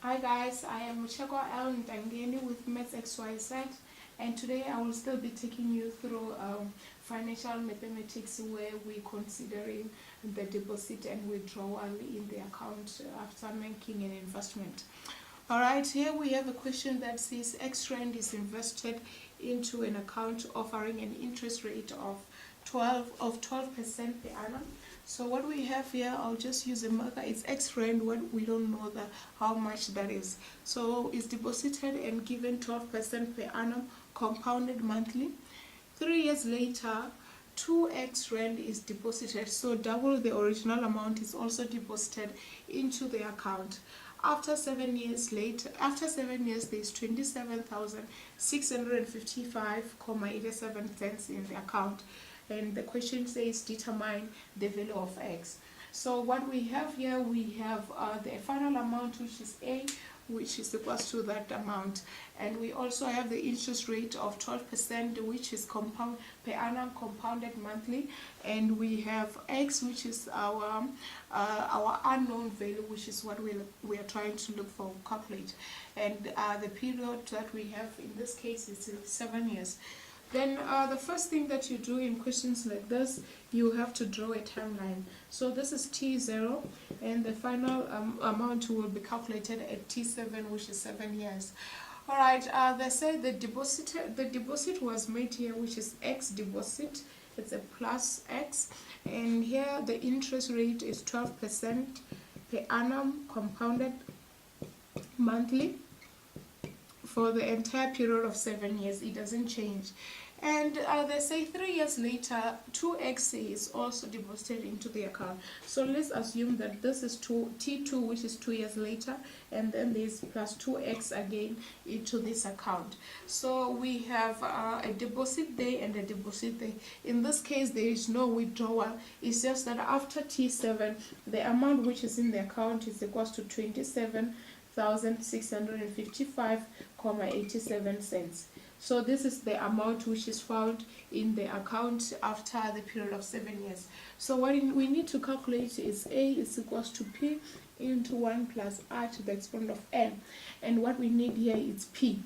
Hi guys, I am Mucheko L Ndangeni with Maths XYZ, and today I will still be taking you through financial mathematics where we're considering the deposit and withdrawal in the account after making an investment. Alright, here we have a question that says X rand is invested into an account offering an interest rate of 12% per annum. So what we have here, I'll just use a marker. It's X rand. What we don't know how much that is. So it's deposited and given 12% per annum, compounded monthly. 3 years later, 2x rand is deposited. So double the original amount is also deposited into the account. After 7 years, there's 27,655.87 cents in the account. And the question says determine the value of x. So what we have here, we have the final amount, which is a, which is equals to that amount, and we also have the interest rate of 12%, which is compound per annum, compounded monthly, and we have x, which is our unknown value, which is what we are trying to look for, calculate, and the period that we have in this case is 7 years. Then the first thing that you do in questions like this, you have to draw a timeline. So this is T0, and the final amount will be calculated at T7, which is 7 years. Alright, they say the deposit was made here, which is X deposit. It's a plus X. And here the interest rate is 12% per annum, compounded monthly, for the entire period of 7 years. It doesn't change. And they say 3 years later, 2x is also deposited into the account. So let's assume that this is T2, which is 2 years later, and then there's plus 2x again into this account. So we have a deposit there and a deposit there. In this case, there is no withdrawal. It's just that after T7, the amount which is in the account is equals to 27,655.87 cents. So this is the amount which is found in the account after the period of 7 years. So what we need to calculate is A is equals to P into 1 plus R to the exponent of n. And what we need here is P.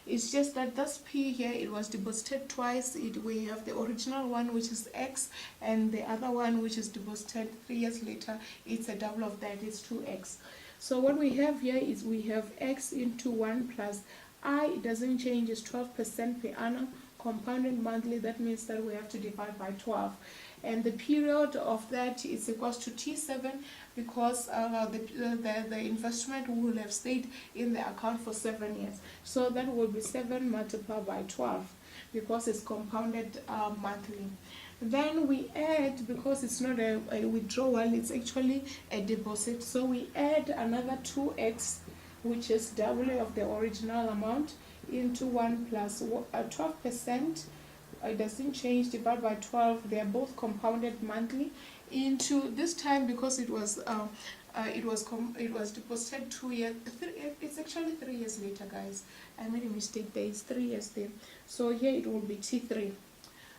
It's just that this P here, it was deposited twice. We have the original one, which is X, and the other one, which is deposited 3 years later. It's a double of that, it's 2X. So what we have here is we have X into 1 plus I. It doesn't change, it's 12% per annum, compounded monthly. That means that we have to divide by 12. And the period of that is equals to T7, because the investment will have stayed in the account for 7 years. So that will be 7 multiplied by 12, because it's compounded monthly. Then we add, because it's not a withdrawal, it's actually a deposit. So we add another 2x, which is double of the original amount, into 1 plus 12%. It doesn't change, divided by 12. They are both compounded monthly. Into this time, because it was deposited 2 years. It's actually 3 years later, guys. I made a mistake. There is 3 years there. So here it will be T3.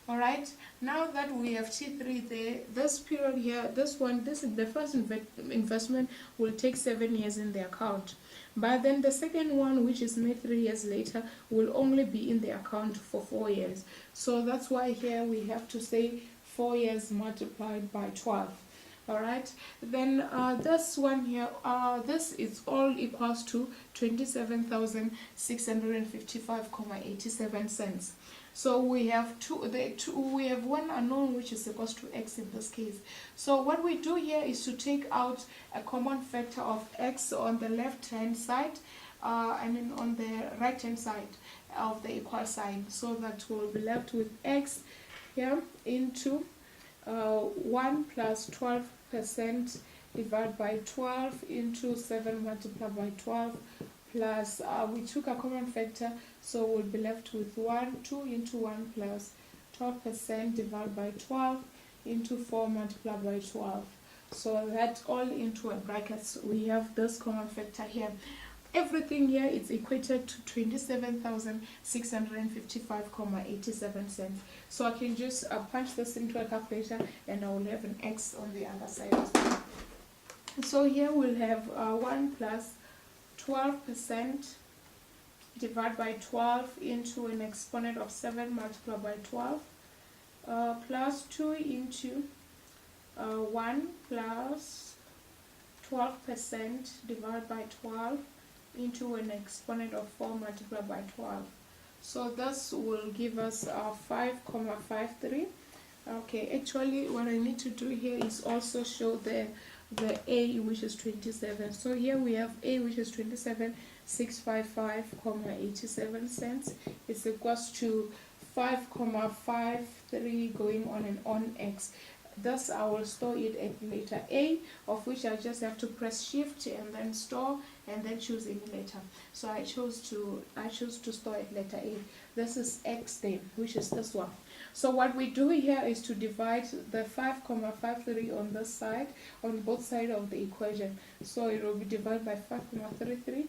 Alright, now that we have T3 there, this period here, this is the first investment will take 7 years in the account. But then the second one, which is made 3 years later, will only be in the account for 4 years. So that's why here we have to say 4 years multiplied by 12. Alright, then this one here, this is all equals to 27,655.87 cents. So we have we have one unknown, which is equals to x in this case. So what we do here is to take out a common factor of x on the left hand side, on the right hand side of the equal sign. So that we'll be left with x here into 1 plus 12% divided by 12 into 7 multiplied by 12 plus, we took a common factor, so we'll be left with 2 into 1 plus 12% divided by 12 into 4 multiplied by 12. So that's all into a bracket. So we have this common factor here. Everything here is equated to 27,655.87 cents. So I can just punch this into a calculator, and I will have an x on the other side as well. So here we'll have 1 plus 12% divided by 12 into an exponent of 7 multiplied by 12, plus 2 into 1 plus 12% divided by 12 into an exponent of 4 multiplied by 12. So this will give us 5,53. Okay, actually what I need to do here is also show the A, which is 27. So here we have A, which is 27,655,87 cents. It's equals to 5,53 going on and on X. Thus I will store it at letter A, of which I just have to press shift and then store and then choose any letter. So I choose to store at letter A. This is X then, which is this one. So what we do here is to divide the 5,53 on this side, on both sides of the equation. So it will be divided by 5,33,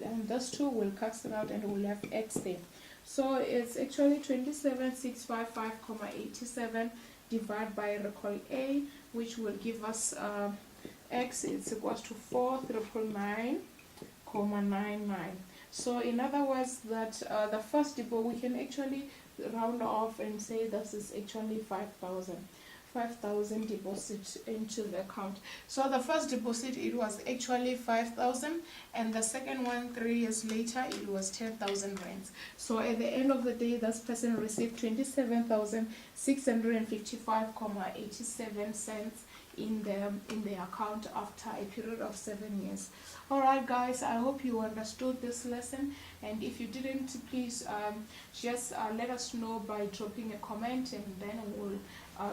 and those two will cancel out and we'll have X there. So it's actually 27,655,87 divided by recall A, which will give us X is equals to 4,999,99. So in other words, that the first deposit, we can actually round off and say this is actually 5,000 deposit into the account. So the first deposit, it was actually 5,000, and the second one 3 years later, it was 10,000 rands. So at the end of the day, this person received 27,655,87 cents in the account after a period of 7 years. Alright guys, I hope you understood this lesson, and if you didn't, please just let us know by dropping a comment, and then we'll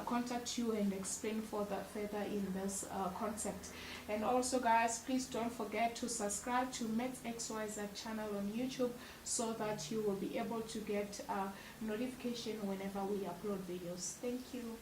contact you and explain further in this concept. And also guys, please don't forget to subscribe to Maths XYZ channel on YouTube, so that you will be able to get notification whenever we upload videos. Thank you.